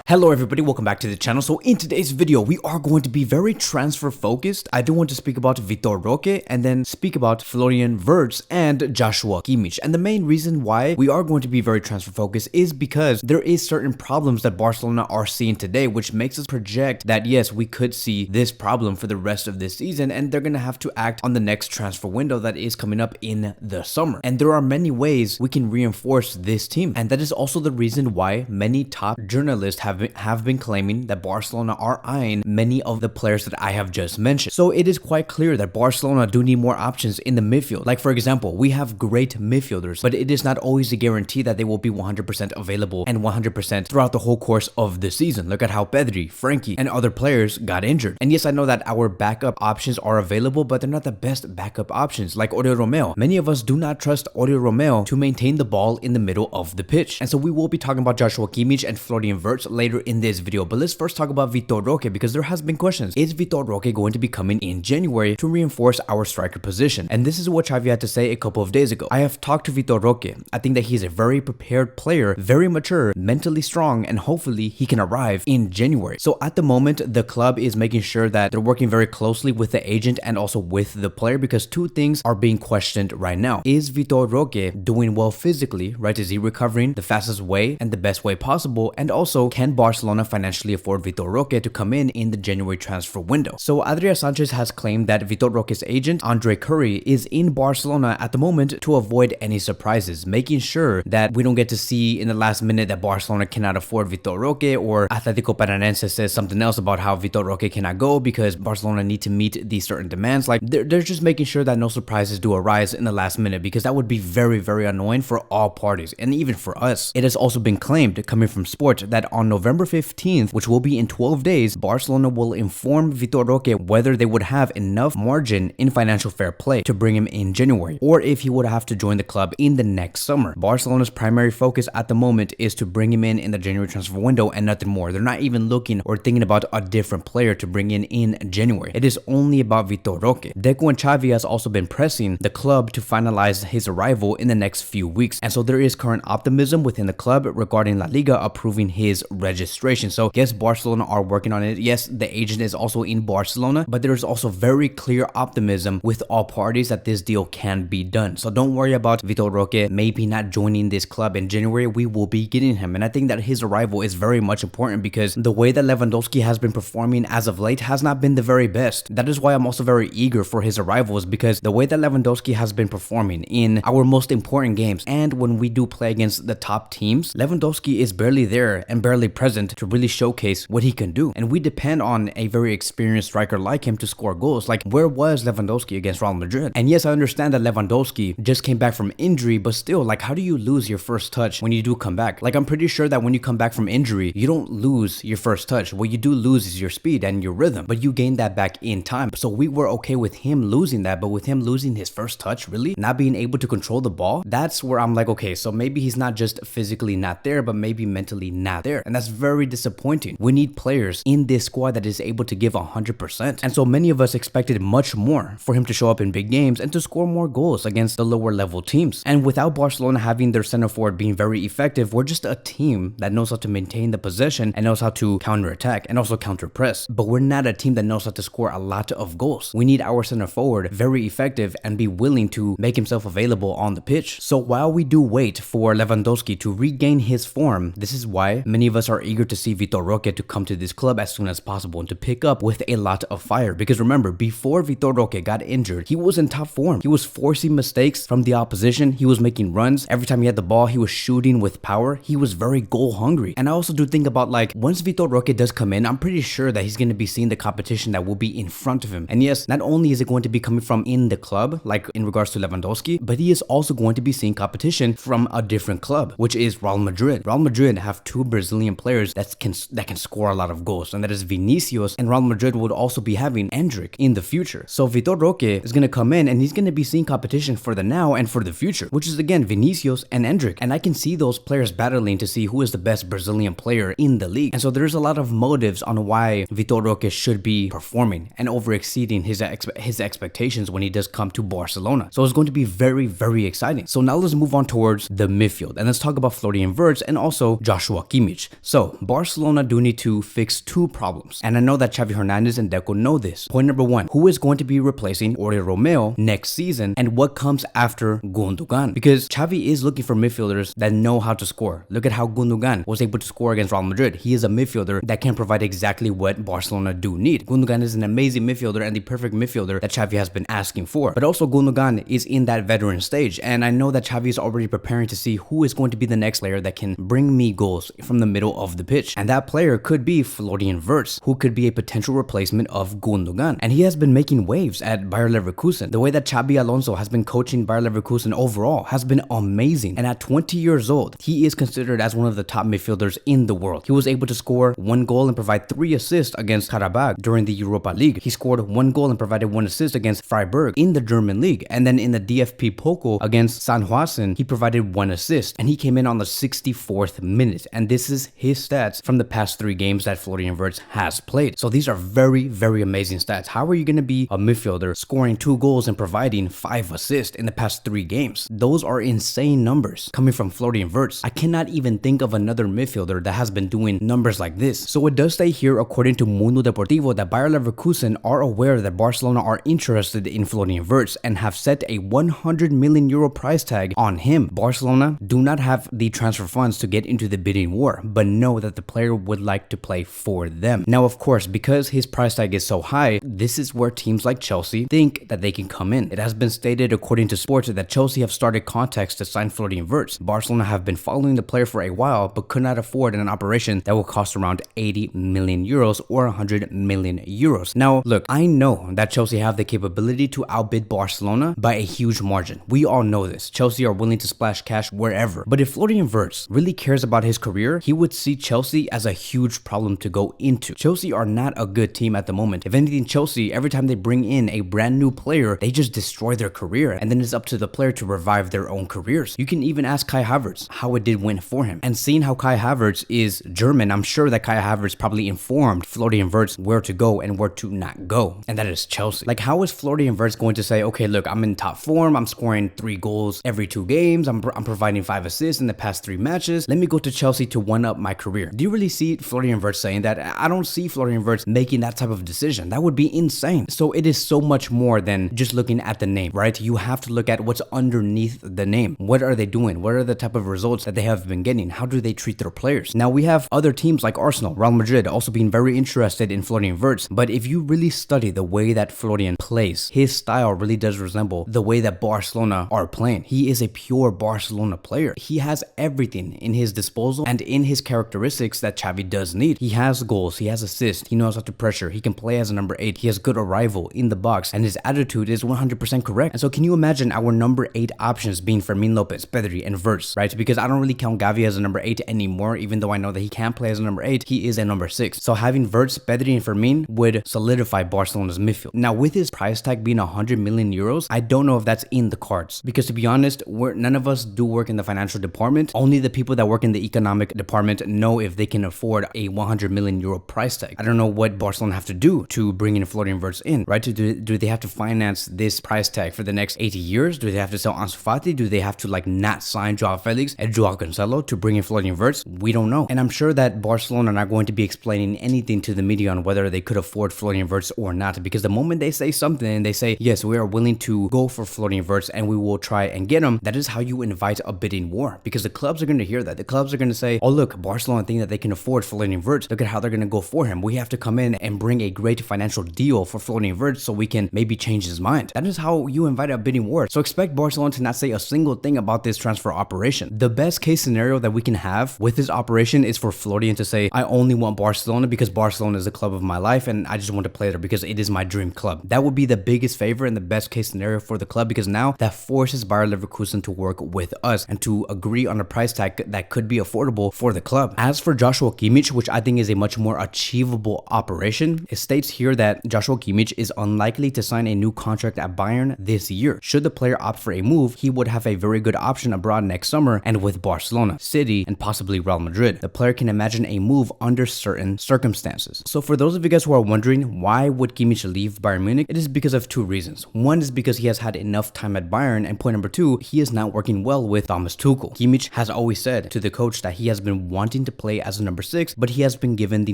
Hello everybody, welcome back to the channel. So in today's video, we are going to be very transfer focused. I do want to speak about Vitor Roque and then speak about Florian Wirtz and Joshua Kimmich. And the main reason why we are going to be very transfer focused is because there is certain problems that Barcelona are seeing today, which makes us project that yes, we could see this problem for the rest of this season and they're going to have to act on the next transfer window that is coming up in the summer. And there are many ways we can reinforce this team. And that is also the reason why many top journalists have been claiming that Barcelona are eyeing many of the players that I have just mentioned. So it is quite clear that Barcelona do need more options in the midfield. Like for example, we have great midfielders, but it is not always a guarantee that they will be 100% available and 100% throughout the whole course of the season. Look at how Pedri, Frankie, and other players got injured. And yes, I know that our backup options are available, but they're not the best backup options. Like Oriol Romeo. Many of us do not trust Oriol Romeo to maintain the ball in the middle of the pitch. And so we will be talking about Joshua Kimmich and Florian Wirtz later in this video, but let's first talk about Vitor Roque because there has been questions. Is Vitor Roque going to be coming in January to reinforce our striker position? And this is what Xavi had to say a couple of days ago. I have talked to Vitor Roque. I think that he's a very prepared player, very mature, mentally strong, and hopefully he can arrive in January. So at the moment, the club is making sure that they're working very closely with the agent and also with the player because two things are being questioned right now. Is Vitor Roque doing well physically, right? Is he recovering the fastest way and the best way possible? And also, can Barcelona financially afford Vitor Roque to come in the January transfer window? So Adrià Sanchez has claimed that Vitor Roque's agent, Andre Curry, is in Barcelona at the moment to avoid any surprises, making sure that we don't get to see in the last minute that Barcelona cannot afford Vitor Roque or Atlético Paranaense says something else about how Vitor Roque cannot go because Barcelona need to meet these certain demands. Like they're just making sure that no surprises do arise in the last minute because that would be very, very annoying for all parties and even for us. It has also been claimed coming from Sport that on November 15th, which will be in 12 days, Barcelona will inform Vitor Roque whether they would have enough margin in financial fair play to bring him in January, or if he would have to join the club in the next summer. Barcelona's primary focus at the moment is to bring him in the January transfer window and nothing more. They're not even looking or thinking about a different player to bring in January. It is only about Vitor Roque. Deco and Xavi has also been pressing the club to finalize his arrival in the next few weeks, and so there is current optimism within the club regarding La Liga approving his registration. So yes, Barcelona are working on it. Yes, the agent is also in Barcelona, but there is also very clear optimism with all parties that this deal can be done. So don't worry about Vitor Roque maybe not joining this club in January. We will be getting him, and I think that his arrival is very much important because the way that Lewandowski has been performing as of late has not been the very best. That is why I'm also very eager for his arrival, is because the way that Lewandowski has been performing in our most important games and when we do play against the top teams, Lewandowski is barely there and barely present to really showcase what he can do. And we depend on a very experienced striker like him to score goals. Like, where was Lewandowski against Real Madrid? And yes, I understand that Lewandowski just came back from injury, but still, like, how do you lose your first touch when you do come back? Like, I'm pretty sure that when you come back from injury, you don't lose your first touch. What you do lose is your speed and your rhythm, but you gain that back in time. So we were okay with him losing that, but with him losing his first touch, really? Not being able to control the ball? That's where I'm like, okay, so maybe he's not just physically not there, but maybe mentally not there. And that's very disappointing. We need players in this squad that is able to give 100%. And so many of us expected much more for him to show up in big games and to score more goals against the lower level teams. And without Barcelona having their center forward being very effective, we're just a team that knows how to maintain the possession and knows how to counterattack and also counter press. But we're not a team that knows how to score a lot of goals. We need our center forward very effective and be willing to make himself available on the pitch. So while we do wait for Lewandowski to regain his form, this is why many of us are eager to see Vitor Roque to come to this club as soon as possible and to pick up with a lot of fire. Because remember, before Vitor Roque got injured, he was in top form. He was forcing mistakes from the opposition. He was making runs. Every time he had the ball, he was shooting with power. He was very goal hungry. And I also do think about, like, once Vitor Roque does come in, I'm pretty sure that he's going to be seeing the competition that will be in front of him. And yes, not only is it going to be coming from in the club, like in regards to Lewandowski, but he is also going to be seeing competition from a different club, which is Real Madrid. Real Madrid have two Brazilian players that can score a lot of goals, and that is Vinicius, and Real Madrid would also be having Endrick in the future. So Vitor Roque is going to come in and he's going to be seeing competition for the now and for the future, which is again Vinicius and Endrick. And I can see those players battling to see who is the best Brazilian player in the league. And so there's a lot of motives on why Vitor Roque should be performing and over exceeding his expectations when he does come to Barcelona. So it's going to be very, very exciting. So now let's move on towards the midfield and let's talk about Florian Wirtz and also Joshua Kimmich. So So Barcelona do need to fix two problems, and I know that Xavi Hernandez and Deco know this. Point number one, who is going to be replacing Oriol Romeo next season, and what comes after Gundogan? Because Xavi is looking for midfielders that know how to score. Look at how Gundogan was able to score against Real Madrid. He is a midfielder that can provide exactly what Barcelona do need. Gundogan is an amazing midfielder and the perfect midfielder that Xavi has been asking for. But also Gundogan is in that veteran stage, and I know that Xavi is already preparing to see who is going to be the next player that can bring me goals from the middle of the pitch. And that player could be Florian Wirtz, who could be a potential replacement of Gundogan. And he has been making waves at Bayer Leverkusen. The way that Xabi Alonso has been coaching Bayer Leverkusen overall has been amazing. And at 20 years old, he is considered as one of the top midfielders in the world. He was able to score 1 goal and provide 3 assists against Karabakh during the Europa League. He scored 1 goal and provided 1 assist against Freiburg in the German league. And then in the DFP Pokal against Sandhausen, he provided 1 assist. And he came in on the 64th minute. And this is his stats from the past 3 games that Florian Wirtz has played. So these are very, very amazing stats. How are you going to be a midfielder scoring 2 goals and providing 5 assists in the past 3 games? Those are insane numbers coming from Florian Wirtz. I cannot even think of another midfielder that has been doing numbers like this. So it does say here, according to Mundo Deportivo, that Bayer Leverkusen are aware that Barcelona are interested in Florian Wirtz and have set a 100 million euro price tag on him. Barcelona do not have the transfer funds to get into the bidding war, but know that the player would like to play for them. Now, of course, because his price tag is so high, this is where teams like Chelsea think that they can come in. It has been stated, according to Sports, that Chelsea have started contacts to sign Florian Wirtz. Barcelona have been following the player for a while, but could not afford an operation that will cost around 80 million euros or 100 million euros. Now, look, I know that Chelsea have the capability to outbid Barcelona by a huge margin. We all know this. Chelsea are willing to splash cash wherever. But if Florian Wirtz really cares about his career, he would see Chelsea as a huge problem to go into. Chelsea are not a good team at the moment. If anything, Chelsea, every time they bring in a brand new player, they just destroy their career, and then it's up to the player to revive their own careers. You can even ask Kai Havertz how it did win for him. And seeing how Kai Havertz is German, I'm sure that Kai Havertz probably informed Florian Wirtz where to go and where to not go, and that is Chelsea. Like, how is Florian Wirtz going to say, okay, look, I'm in top form, I'm scoring 3 goals every 2 games, I'm providing 5 assists in the past 3 matches, let me go to Chelsea to one up my career? Do you really see Florian Wirtz saying that? I don't see Florian Wirtz making that type of decision. That would be insane. So it is so much more than just looking at the name, right? You have to look at what's underneath the name. What are they doing? What are the type of results that they have been getting? How do they treat their players? Now, we have other teams like Arsenal, Real Madrid also being very interested in Florian Wirtz, but if you really study the way that Florian plays, his style really does resemble the way that Barcelona are playing. He is a pure Barcelona player. He has everything in his disposal and in his characteristics that Xavi does need. He has goals, he has assists, he knows how to pressure, he can play as a number 8, he has good arrival in the box, and his attitude is 100% correct. And so can you imagine our number 8 options being Fermin Lopez, Pedri, and Wirtz, right? Because I don't really count Xavi as a number 8 anymore, even though I know that he can play as a number 8, he is a number 6. So having Wirtz, Pedri, and Fermin would solidify Barcelona's midfield. Now, with his price tag being 100 million euros, I don't know if that's in the cards, because to be honest, none of us do work in the financial department. Only the people that work in the economic department know if they can afford a 100 million euro price tag. I don't know what Barcelona have to do to bring in Florian Wirtz in, right? Do they have to finance this price tag for the next 80 years? Do they have to sell Ansu Fati? Do they have to like not sign Joao Felix and Joao Cancelo to bring in Florian Wirtz? We don't know. And I'm sure that Barcelona are not going to be explaining anything to the media on whether they could afford Florian Wirtz or not, because the moment they say something, they say, yes, we are willing to go for Florian Wirtz and we will try and get him, that is how you invite a bidding war, because the clubs are going to hear that. The clubs are going to say, oh, look, Barcelona think that they can afford Florian Wirtz. Look at how they're going to go for him. We have to come in and bring a great financial deal for Florian Wirtz so we can maybe change his mind. That is how you invite a bidding war. So expect Barcelona to not say a single thing about this transfer operation. The best case scenario that we can have with this operation is for Florian to say, I only want Barcelona because Barcelona is the club of my life and I just want to play there because it is my dream club. That would be the biggest favor and the best case scenario for the club, because now that forces Bayer Leverkusen to work with us and to agree on a price tag that could be affordable for the club. As for Joshua Kimmich, which I think is a much more achievable operation, it states here that Joshua Kimmich is unlikely to sign a new contract at Bayern this year. Should the player opt for a move, he would have a very good option abroad next summer and with Barcelona, City, and possibly Real Madrid. The player can imagine a move under certain circumstances. So for those of you guys who are wondering why would Kimmich leave Bayern Munich, it is because of 2 reasons. One is because he has had enough time at Bayern, and point number 2, he is not working well with Thomas Tuchel. Kimmich has always said to the coach that he has been wanting to play as a number 6, but he has been given the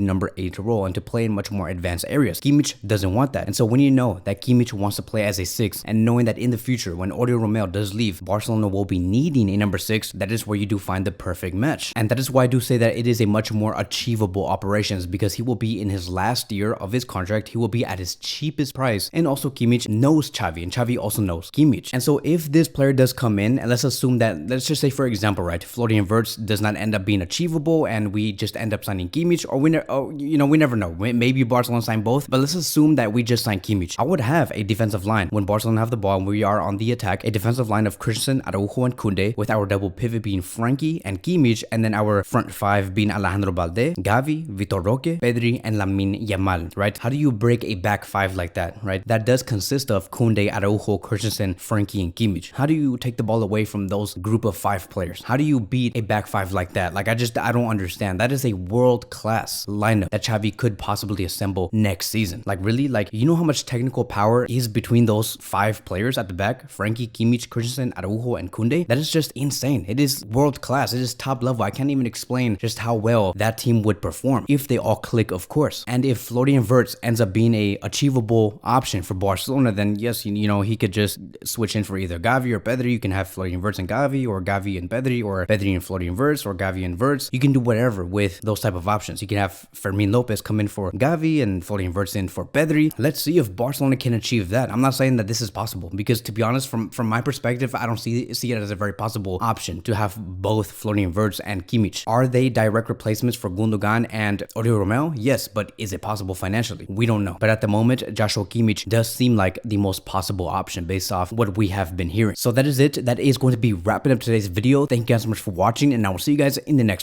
number 8 role and to play in much more advanced areas. Kimmich doesn't want that. And so when you know that Kimmich wants to play as a 6, and knowing that in the future when Oriol Romeu does leave, Barcelona will be needing a number 6, that is where you do find the perfect match. And that is why I do say that it is a much more achievable operations, because he will be in his last year of his contract, he will be at his cheapest price, and also Kimmich knows Xavi and Xavi also knows Kimmich. And so if this player does come in, and let's assume that, let's just say for example, right, Florian Wirtz does not end up being achievable and we just end up signing Kimmich, or we never know, maybe Barcelona sign both, but let's assume that we just sign Kimmich. I would have a defensive line when Barcelona have the ball and we are on the attack, a defensive line of Christensen, Araujo and Koundé, with our double pivot being Frankie and Kimmich, and then our front 5 being Alejandro Balde, Xavi, Vitor Roque, Pedri, and Lamine Yamal, right? How do you break a back 5 like that, right? That does consist of Koundé, Araujo, Christensen, Frankie, and Kimmich. How do you take the ball away from those group of 5 players? How do you beat a back 5 like that? Like, I don't understand. That is a world-class lineup that Xavi could possibly assemble next season. Like, really? Like, you know how much technical power is between those 5 players at the back? Frankie, Kimmich, Christensen, Araujo, and Koundé? That is just insane. It is world-class. It is top level. I can't even explain just how well that team would perform if they all click, of course. And if Florian Wirtz ends up being a achievable option for Barcelona, then yes, he could just switch in for either Xavi or Pedri. You can have Florian Wirtz and Xavi, or Xavi and Pedri, or Pedri and Florian Wirtz, or Xavi and Wirtz. You can do whatever with those type of options. You can have Fermin Lopez come in for Xavi and Florian Wirtz in for Pedri. Let's see if Barcelona can achieve that. I'm not saying that this is possible, because to be honest, from my perspective, I don't see it as a very possible option to have both Florian Wirtz and Kimmich. Are they direct replacements for Gundogan and Oriol Romeu? Yes, but is it possible financially? We don't know. But at the moment, Joshua Kimmich does seem like the most possible option based off what we have been hearing. So that is it. That is going to be wrapping up today's video. Thank you guys so much for watching, and I will see you guys in the next one.